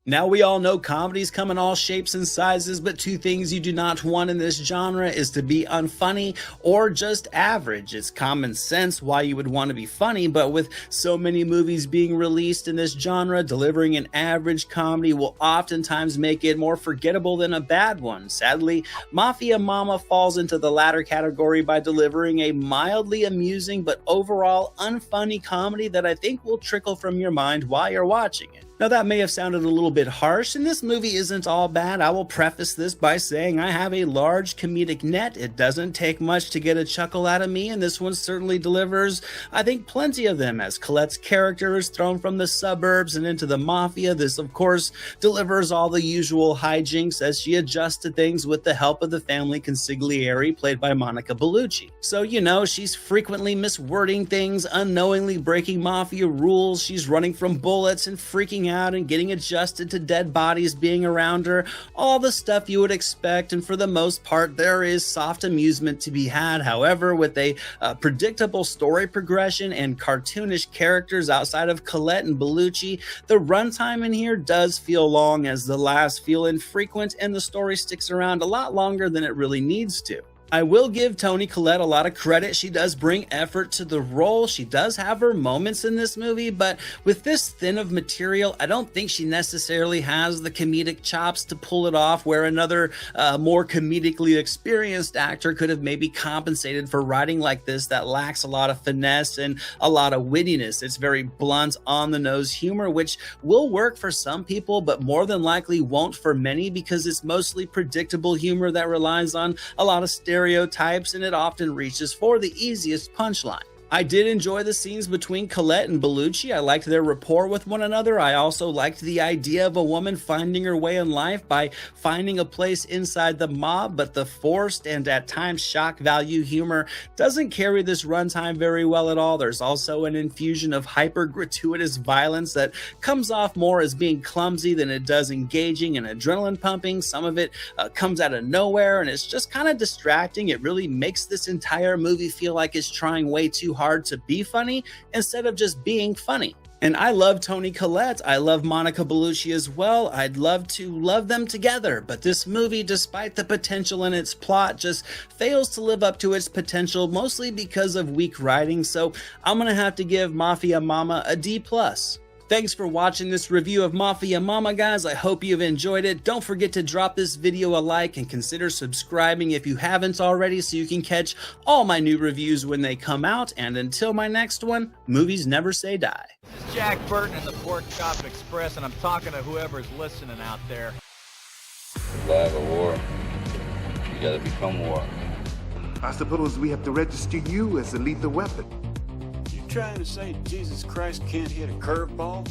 Now, we all know comedies come in all shapes and sizes, but two things you do not want in this genre is to be unfunny or just average. It's common sense why you would want to be funny, but with so many movies being released in this genre, delivering an average comedy will oftentimes make it more forgettable than a bad one. Sadly, Mafia Mama falls into the latter category by delivering a mildly amusing but overall unfunny comedy that I think will trickle from your mind while you're watching it. Now, that may have sounded a little bit harsh, and this movie isn't all bad. I will preface this by saying I have a large comedic net. It doesn't take much to get a chuckle out of me, and this one certainly delivers, I think, plenty of them. As Collette's character is thrown from the suburbs and into the mafia, this, of course, delivers all the usual hijinks as she adjusts to things with the help of the family consigliere, played by Monica Bellucci. So, you know, she's frequently miswording things, unknowingly breaking mafia rules. She's running from bullets and freaking out and getting adjusted to dead bodies being around her, all the stuff you would expect, and for the most part there is soft amusement to be had. However, with a predictable story progression and cartoonish characters outside of Collette and Bellucci, the runtime in here does feel long, as the laughs feel infrequent and the story sticks around a lot longer than it really needs to. I will give Toni Collette a lot of credit. She does bring effort to the role. She does have her moments in this movie, but with this thin of material, I don't think she necessarily has the comedic chops to pull it off, where another more comedically experienced actor could have maybe compensated for writing like this that lacks a lot of finesse and a lot of wittiness. It's very blunt, on-the-nose humor, which will work for some people, but more than likely won't for many, because it's mostly predictable humor that relies on a lot of stereotypes, and it often reaches for the easiest punchline. I did enjoy the scenes between Collette and Bellucci. I liked their rapport with one another. I also liked the idea of a woman finding her way in life by finding a place inside the mob, but the forced and at times shock value humor doesn't carry this runtime very well at all. There's also an infusion of hyper gratuitous violence that comes off more as being clumsy than it does engaging and adrenaline pumping. Some of it comes out of nowhere, and it's just kind of distracting. It really makes this entire movie feel like it's trying way too hard to be funny instead of just being funny. And I love Toni Collette. I love Monica Bellucci as well. I'd love to love them together, but this movie, despite the potential in its plot, just fails to live up to its potential, mostly because of weak writing. So I'm gonna have to give Mafia Mama a D+. Thanks for watching this review of Mafia Mama, guys. I hope you've enjoyed it. Don't forget to drop this video a like and consider subscribing if you haven't already, so you can catch all my new reviews when they come out. And until my next one, movies never say die. This is Jack Burton in the Pork Chop Express, and I'm talking to whoever's listening out there. If I have a war, you gotta become war. I suppose we have to register you as a lethal weapon. You trying to say Jesus Christ can't hit a curveball?